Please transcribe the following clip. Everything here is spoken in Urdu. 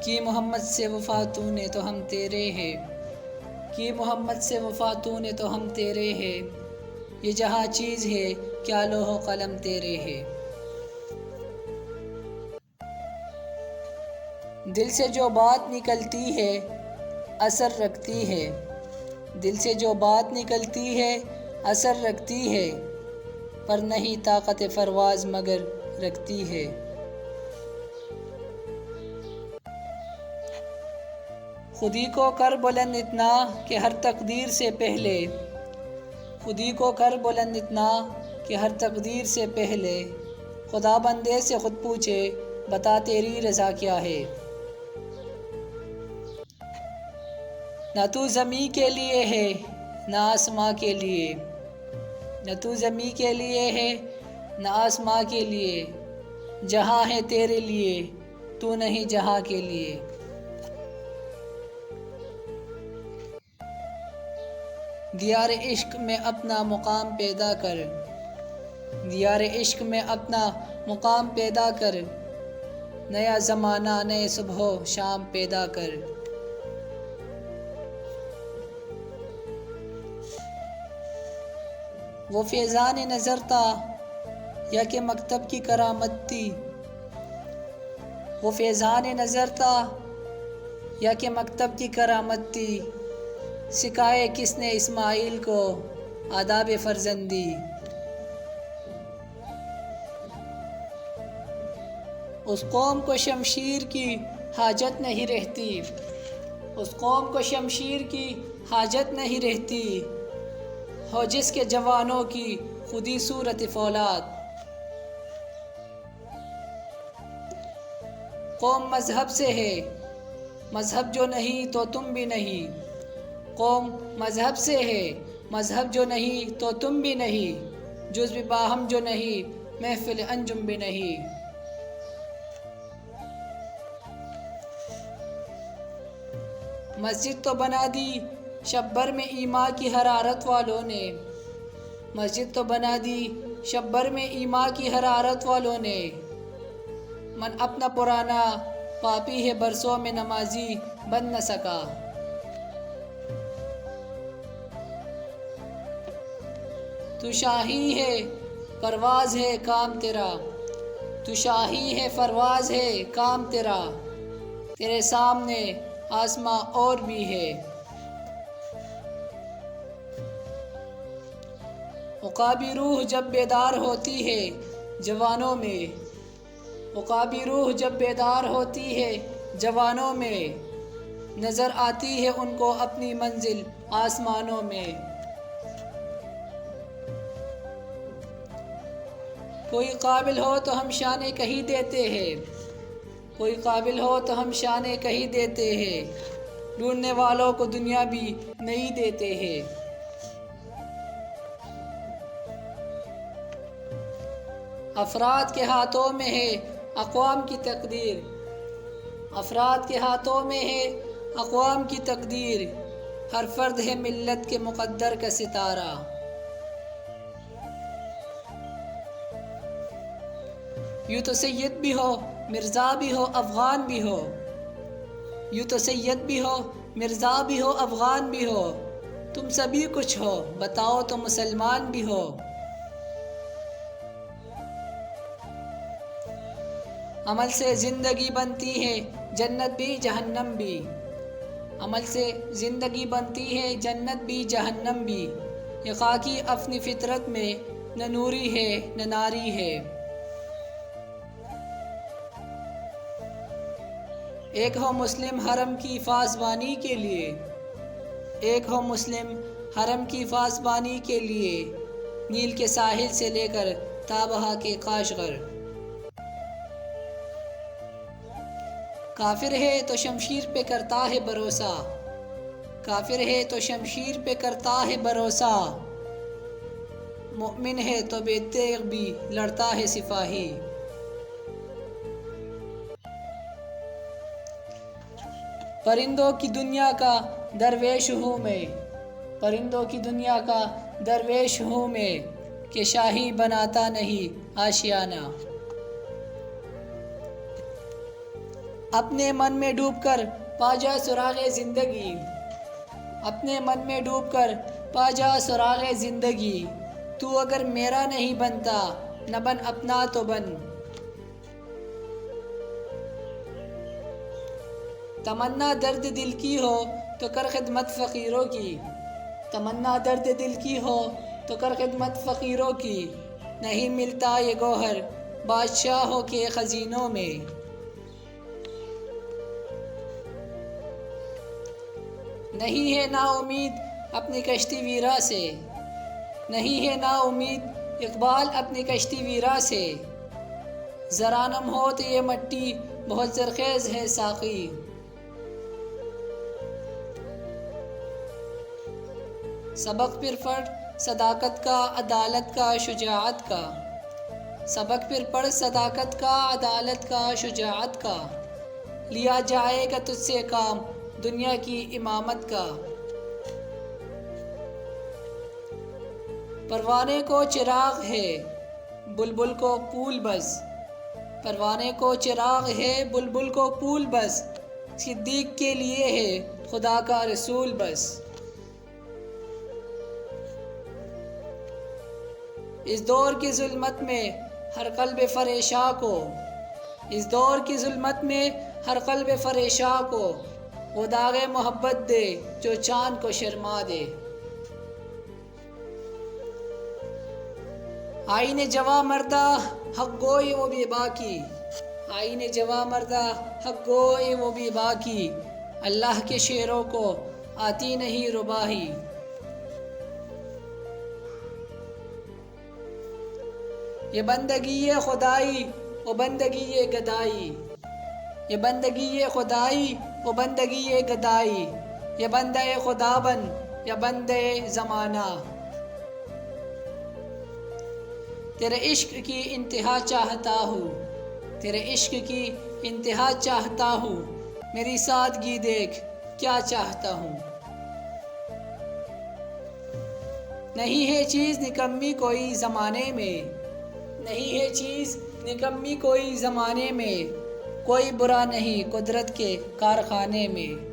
کی محمد سے وفا تو نے تو ہم تیرے ہیں، کی محمد سے وفا تو نے تو ہم تیرے ہیں، یہ جہاں چیز ہے کیا لوح و قلم تیرے ہے۔ دل سے جو بات نکلتی ہے اثر رکھتی ہے، دل سے جو بات نکلتی ہے اثر رکھتی ہے، پر نہیں طاقت پرواز مگر رکھتی ہے۔ خودی کو کر بلند اتنا کہ ہر تقدیر سے پہلے، خودی کو کر بلند اتنا کہ ہر تقدیر سے پہلے، خدا بندے سے خود پوچھے بتا تیری رضا کیا ہے۔ نہ تو زمیں کے لیے ہے نہ آسماں کے لیے، نہ تو زمیں کے لیے ہے نہ آسماں کے لیے، جہاں ہے تیرے لیے تو نہیں جہاں کے لیے۔ دیار عشق میں اپنا مقام پیدا کر، دیار عشق میں اپنا مقام پیدا کر، نیا زمانہ نئے صبح و شام پیدا کر۔ وہ فیضان نظر تھا یا کہ مکتب کی کرامت تھی، وہ فیضان نظر تھا یا کہ مکتب کی کرامت تھی، سکھائے کس نے اسماعیل کو آداب فرزندی۔ اس قوم کو شمشیر کی حاجت نہیں رہتی، اس قوم کو شمشیر کی حاجت نہیں رہتی، ہو جس کے جوانوں کی خودی صورت فولاد۔ قوم مذہب سے ہے مذہب جو نہیں تو تم بھی نہیں، قوم مذہب سے ہے مذہب جو نہیں تو تم بھی نہیں، جزو باہم جو نہیں محفل انجم بھی نہیں۔ مسجد تو بنا دی شب بھر میں ایماں کی حرارت والوں نے، مسجد تو بنا دی شب بھر میں ایماں کی حرارت والوں نے، من اپنا پرانا پاپی ہے برسوں میں نمازی بن نہ سکا۔ تو شاہی ہے پرواز ہے کام تیرا، تو شاہی ہے پرواز ہے کام تیرا، تیرے سامنے آسماں اور بھی ہے۔ عقابی روح جب بیدار ہوتی ہے جوانوں میں، عقابی روح جب بیدار ہوتی ہے جوانوں میں، نظر آتی ہے ان کو اپنی منزل آسمانوں میں۔ کوئی قابل ہو تو ہم شانے کہی دیتے ہیں، کوئی قابل ہو تو ہم شانے کہی دیتے ہیں، ڈھونڈنے والوں کو دنیا بھی نہیں دیتے ہیں۔ افراد کے ہاتھوں میں ہے اقوام کی تقدیر، افراد کے ہاتھوں میں ہے اقوام کی تقدیر، ہر فرد ہے ملت کے مقدر کا ستارہ۔ یوں تو سید بھی ہو مرزا بھی ہو افغان بھی ہو، یوں تو سید بھی ہو مرزا بھی ہو افغان بھی ہو، تم سبھی کچھ ہو بتاؤ تو مسلمان بھی ہو۔ عمل سے زندگی بنتی ہے جنت بھی جہنم بھی، عمل سے زندگی بنتی ہے جنت بھی جہنم بھی، یہ خاکی اپنی فطرت میں نہ نوری ہے نہ ناری ہے۔ ایک ہو مسلم حرم کی پاسبانی کے لیے، ایک ہو مسلم حرم کی پاسبانی کے لیے، نیل کے ساحل سے لے کر تابہا کے کاشغر۔ کافر ہے تو شمشیر پہ کرتا ہے بھروسہ، کافر ہے تو شمشیر پہ کرتا ہے بھروسہ، مومن ہے تو بے تیغ بھی لڑتا ہے سپاہی۔ پرندوں کی دنیا کا درویش ہوں میں، پرندوں کی دنیا کا درویش ہوں میں، کہ شاہی بناتا نہیں آشیانہ۔ اپنے من میں ڈوب کر پا جا سراغ زندگی، اپنے من میں ڈوب کر پا جا سراغ زندگی، تو اگر میرا نہیں بنتا نہ بن اپنا تو بن۔ تمنا درد دل کی ہو تو کر خدمت فقیروں کی، تمنا درد دل کی ہو تو کر خدمت فقیروں کی، نہیں ملتا یہ گوہر بادشاہوں کے خزینوں میں۔ نہیں ہے نا امید اپنی کشتی ویرا سے، نہیں ہے نا امید اقبال اپنی کشتی ویرا سے، ذرا نم ہو تو یہ مٹی بہت زرخیز ہے ساقی۔ سبق پھر پڑھ صداقت کا، عدالت کا، شجاعت کا، سبق پھر پڑھ صداقت کا، عدالت کا، شجاعت کا، لیا جائے گا تجھ سے کام دنیا کی امامت کا۔ پروانے کو چراغ ہے بلبل کو پھول بس، پروانے کو چراغ ہے بلبل کو پھول بس، صدیق کے لیے ہے خدا کا رسول بس۔ اس دور کی ظلمت میں ہر قلب فریشاں کو، اس دور کی ظلمت میں ہر قلب فریشاں کو، وہ داغ محبت دے جو چاند کو شرما دے۔ آئین جواں مردہ حق گوئی وہ بھی باقی، آئین جواں مردہ حق گوئی وہ بھی باقی، اللہ کے شعروں کو آتی نہیں رباہی۔ یہ بندگی خدائی وہ بندگی گدائی، یہ بندگی خدائی وہ بندگی گدائی، یہ بندہ خدا بن یا بندے زمانہ۔ تیرے عشق کی انتہا چاہتا ہوں، تیرے عشق کی انتہا چاہتا ہوں، میری سادگی دیکھ کیا چاہتا ہوں۔ نہیں ہے چیز نکمی کوئی زمانے میں، نہیں ہے چیز نکمی کوئی زمانے میں، کوئی برا نہیں قدرت کے کارخانے میں۔